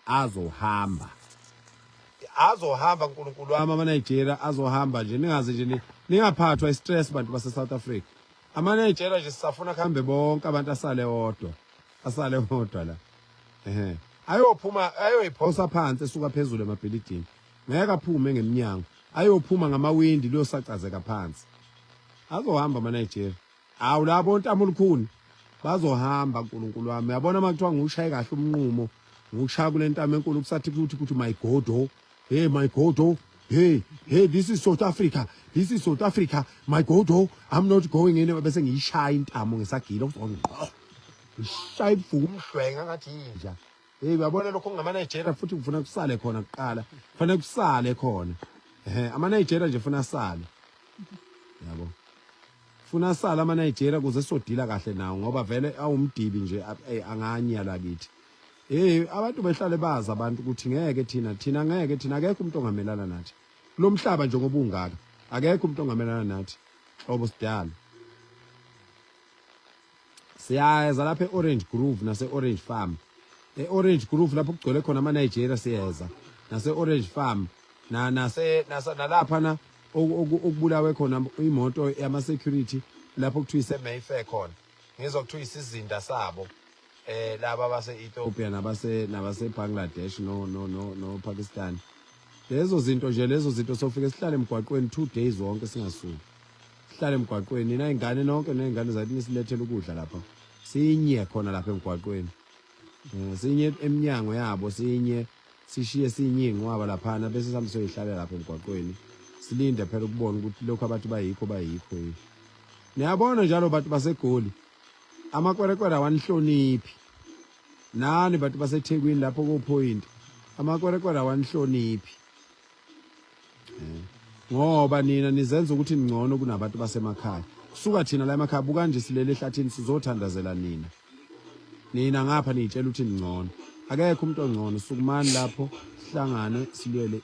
azohamba uNkulunkulu wami amaNigeria azohamba nje ningaze nje ningaphathwa istress bantu base South Africa amaNigeria nje sisafuna kuhambe bonke abantu asale odwa la ayoyiphosa phansi esuka phezulu emabhilidini ngeke aphume ngeminyango ayophuma ngamawindi liyosacazeka phansi azohamba amaNigeria awu labo ntamo olukhuni bazohamba uNkulunkulu wami uyabona makuthiwa ngushaye kahle umnqumo ngushaya kule ntamo enkulu kusathi kuthi my God oh hey my God oh hey this is South Africa my God oh I'm not going in bese ngiyishaya intamo ngesagila ngishaya ibuhlungu umhlwenga ngathi inja uyabona lokho ngamaNigeria futhi kufuna kusale khona kuqala kufanele kusale khona amaNigeria nje ufuna asale yabo funa asala amaNigeria kuze sodila kahle nawo ngoba vele awumdibi nje anganya lakithi abantu behlale baza abantu ukuthi ngeke thina ngeke thina akekho umuntu ongamelana nathi kulomhlaba nje ngoba ungaka akekho umuntu ongamelana nathi obo sidala siyeza lapha eOrange Grove nase Orange Farm eOrange Grove lapho kugcwele khona amaNigeria siyeza nase Orange Farm nalapha na okubulawe khona imoto yama security lapho kuthiwa ise Mayfair khona ngizokuthiwa isizinda sabo laba base Ethiopia nabase Bangladesh no Pakistan lezo zinto sofike sihlale emgwaqweni 2 days wonke singasuki sihlale emgwaqweni nina ingane nonke nezingane zathi nisilethele ukudla lapha sinye khona lapha emgwaqweni sinye eminyango yabo sinye sishiye sinye ingcwaba lapha bese sihambe soyihlala lapha emgwaqweni silinde phela ukubona ukuthi lokho abantu bayikho niyabona njalo abantu baseGoli amakwerekwere awanihloniphi nani abantu baseThekwini lapho ku point amakwerekwere awanihloniphi ngoba nina nizenza ukuthi ngcono kunabantu basemakhaya kusuka thina la emakhaya buka nje silele ehlathini sizothandazela nina ngapha nitshela ukuthi ngcono akekho umuntu ongcono sukumani lapho sihlangane silwele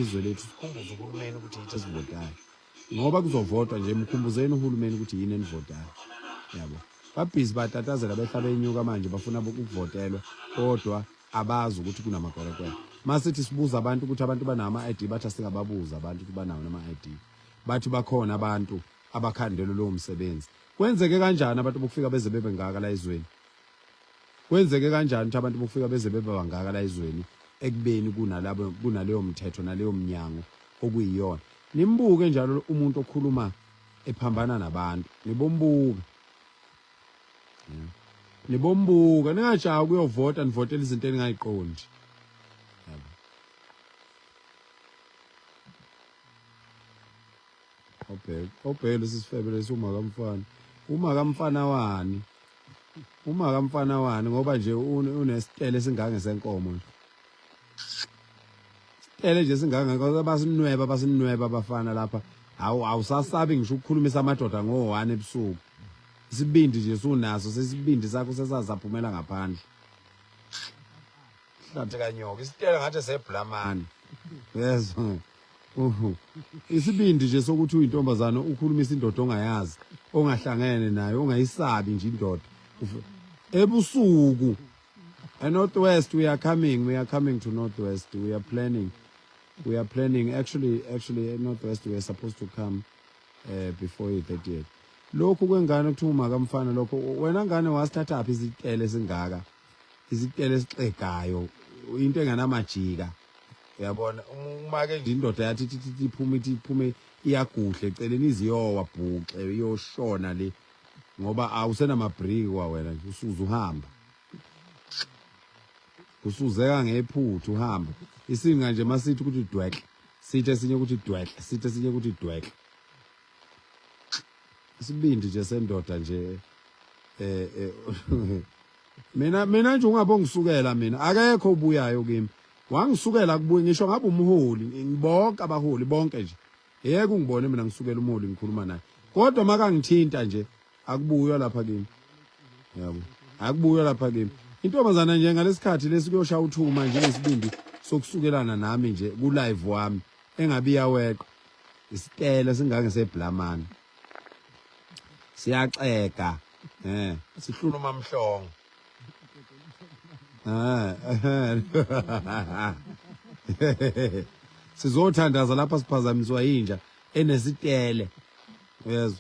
izwe lethu sikhumbuze uhulumeni ukuthi yithi sivotayo ngoba kuzovotwa nje mkhumbuzeni uhulumeni ukuthi yini enivotayo yabo babhizi batatazela behlaba enyuka manje bafuna ukuvotelwa kodwa abazi ukuthi kunamakwerekwere masithi sibuza abantu ukuthi abantu banama ID bathi singababuza abantu ukuthi banawo nama ID bathi bakhona abantu abakhandela lo msebenzi kwenzeke kanjani abantu bokufika beze bebe ngaka la izweni kwenzeke kanjani ukuthi abantu bokufika beze bebe bangaka la izweni ekubeni kunaleyo mthetho naleyo mnyango okuyiyona nimbuke njalo umuntu okhuluma ephambana nabantu nibombuka ningajaya ukuyovota nivotela izinto eningayiqondi obhele sisifebele uma kamfana wani ngoba nje unesitele singange senkomo nje sitele nje singange ngoba basinweba abafana lapha awusasabi ngisho ukukhulumisa amadoda ngo1 ebusuku isibindi nje sunaso sesibindi sakho sesazaphumela ngaphandle hlathi kanyoka isitele ngathi seblamani yezo isibindi nje sokuthi uyintombazana ukhulumisa indoda ongayazi ongahlangene nayo ongayisabi nje indoda ebusuku Northwest we are coming to Northwest we are planning actually at Northwest we are supposed to come before the 30th lokho kwengane ukuthuma kamfana lokho wena ngane wasithatha aphi izitele singaka izitele sixegayo into enganamajika uyabona uma ke nje indoda yathi iphume iyaguhle eceleni iziyowa bhuxe iyoshona le ngoba awusena mabriki kwa wena nje usuze uhamba usuzeka ngephuthu uhamba isinga nje masithi ukuthi dwekle sithe sinye ukuthi dwekle sithe sinye ukuthi dwekle isibindi nje sendoda nje mina nje ungabonga usukela mina akekho ubuyayo kimi wangisukela kubuye ngisho ngabe umholi ngibonke abaholi bonke nje yeke ungibone mina ngisukela umholi ngikhuluma naye kodwa makangithinta nje akubuywa lapha kimi yabo akubuywa lapha kimi intombazana nje ngalesikhathi lesikuyosha uthuma nje ngesibindi sokusukelana nami nje ku live wami engabiya weqo isitele singange seblamani siyaceka sihluluma amhlongo Sizothandaza lapha siphazamiswa yinja enesitele. Yezwa.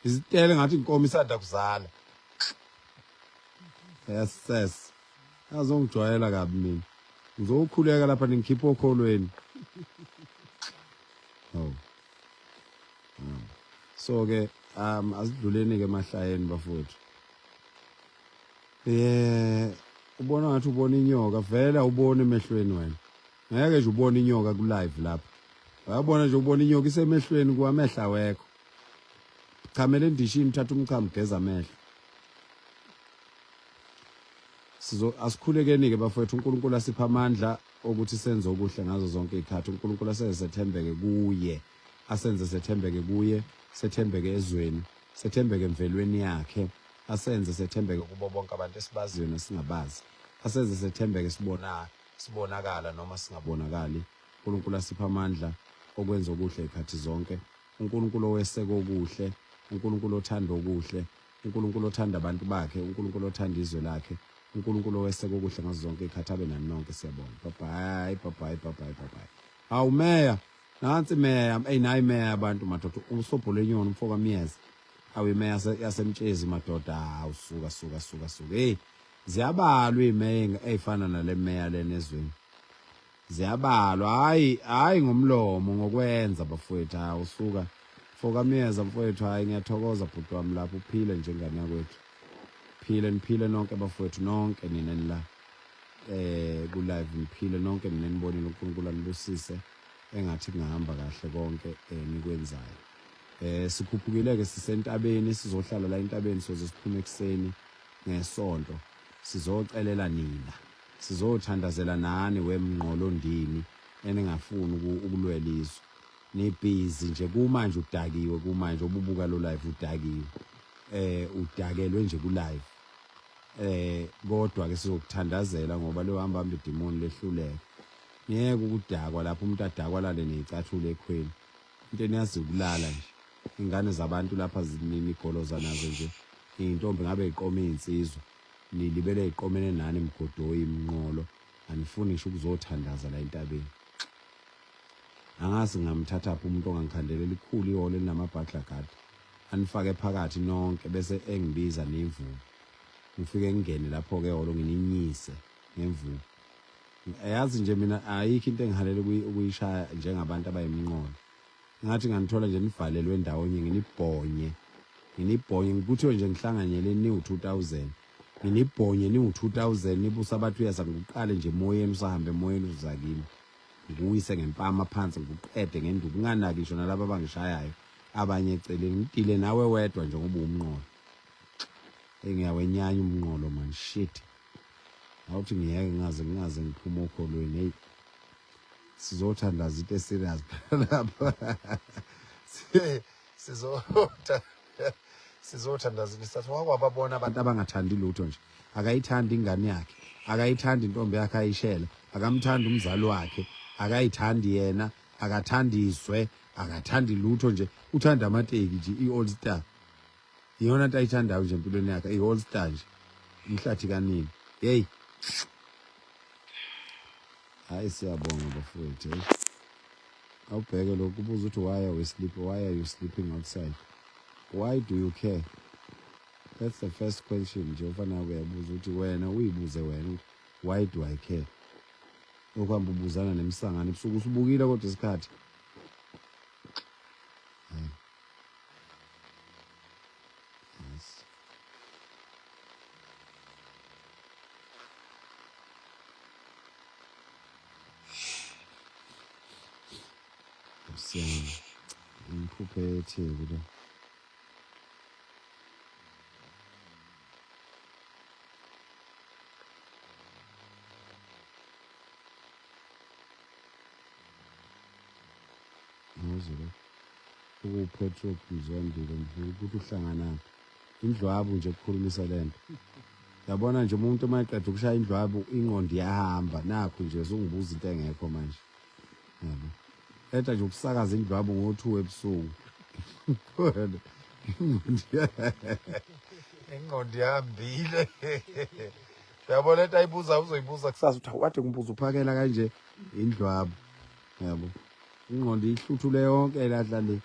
Isitele ngathi inkomo isanda kuzala. Yes. Azongijwayela kabi mina. Ngizokhuleka lapha ningikhipha okholweni. Oh. So ke asidluleni ke emahlayeni bafowethu. Ubona ngathi ubona inyoka vela ubone emehlweni wena. Ngeke nje ubone inyoka ku live lapha. Wayabona nje ubona inyoka isemehlweni kwamehla wekho. Chamele endishini thatha umchamo geza amehlo. Asikhulekeni ke bafowethu uNkulunkulu asipha amandla ukuthi senze okuhle ngazo zonke izikhathi. uNkulunkulu asezethembeke kuye. Asenze sethembeke kuye, sethembeke ezweni, sethembeke emvelweni yakhe. Asenze sethembeke kubo bonke abantu esibaziyo nesingabazi. Asenze sethembeke sibonakala noma singabonakali. uNkulunkulu asipha amandla okwenza okuhle izikhathi zonke. uNkulunkulu oweseka okuhle, uNkulunkulu othanda okuhle, uNkulunkulu othanda abantu bakhe, uNkulunkulu othanda izwe lakhe, uNkulunkulu oweseka okuhle ngazo zonke izikhathi abe nani nonke siyabonga. Bye. Hawu meya, nansi meya, nayi meya abantu madoda, uSobholenyoni umfoka Miyeza. Awu imeya yasemtshezi madoda, suka. Hey, ziyabalwa imeya ezifana nale meya lena ezweni. Ziyabalwa, hayi ngomlomo ngokwenza bafowethu. Hawu suka. Mfoka Miyeza mfowethu, hayi ngiyathokoza bhuti wami lapho uphile njengani yakwethu. Niphile nonke bafowethu nonke nina la. Ku live niphile nonke nina nibonile uNkulunkulu anibusise engathi kungahamba kahle konke nikwenzayo. Sikhuphukile ke sisentabeni sizohlala la entabeni soze siphume ekseni ngesonto. Sizocelela nina. Sizothandazela nani wemnqolo ndini eningafuni ukulwela izwe. Nibhizi nje kumanje udakiwe kumanje obubuka lo live udakiwe. Udakelwe nje ku live. Kodwa ke sizokuthandazela ngoba lo hamba idemoni lehluleke. Ngeke ukudakwa lapho umuntu adakwa lale nezicathule ekhweni. Into eniyazi ukulala nje. Ingane zabantu lapha zinini igoloza nazo nje. Intombi ngabe iqoma izinsizwa. Nilibele iqomene nani imgodoyi imnqolo. Anifuni ngisho ukuzothandaza la entabeni. Angazi ngamthatha apho umuntu ongangikhandelela ikhulu ihole linamabhadla gadi. Anifake phakathi nonke bese engibiza nemvumo. Ngifike ngene lapho ke holo ngininyise ngemvumo. Ayazi nje mina ayikho into engihalele ukuyishaya njengabantu abayimnqolo. Ngathi nganithola nje nivalelwe endawonye nginibhonye ngikuthiwe nje ngihlanganyele ni u2000 nginibhonye ni u2000 nibusa abathu yaza ngiqale nje emoyeni usahambe emoyeni uzakini ngiyise ngempama phansi ngikuqede ngenduku nganaki ngisho nalabo abangishayayo abanye eceleni ngidile nawe wedwa nje ngoba umnqolo engiyawenyanya umnqolo man shit awuthi ngiyeke ngaze ngiphuma okholweni hey sizothandaza into eserious lapha sizothandaza isathu wakwababona abantu abangathandi lutho nje akayithandi ingane yakhe akayithandi intombi yakhe ayishela akamthandi umzali wakhe akayithandi yena akathandiswe akathandi lutho nje uthanda amateki nje iAll Star iyona into ayithandayo nje empilweni yakhe iAll Star nje umhlathi kanini hey hayi siyabonga bafowethu awubheke lokhu ubuza ukuthi why are you sleeping outside why do you care that's the first question nje ufana uyabuza ukuthi wena uyibuze wena why do I care okwamba ubuzana nemsangane ebusuku usubukile kodwa isikhathi Umphuphethe kulo ngizwe ukupetrol kuzondile ukuthi uhlangana indlwabu nje ukukhulumisa lento yabona nje umuntu mayeqeda ukushaya indlwabu ingqondo iyahamba nakho nje uzungibuza into engekho manje yabo Eta nje ukusakaza indlwabu ngo2 ebusuku. Ingqondo yahambile. Yabo lento ayibuza uzoyibuza kusasa uthi awukade ngimbuza uphakela kanje indlwabo. Yabo. Ingqondo ihluthule yonke ladla le.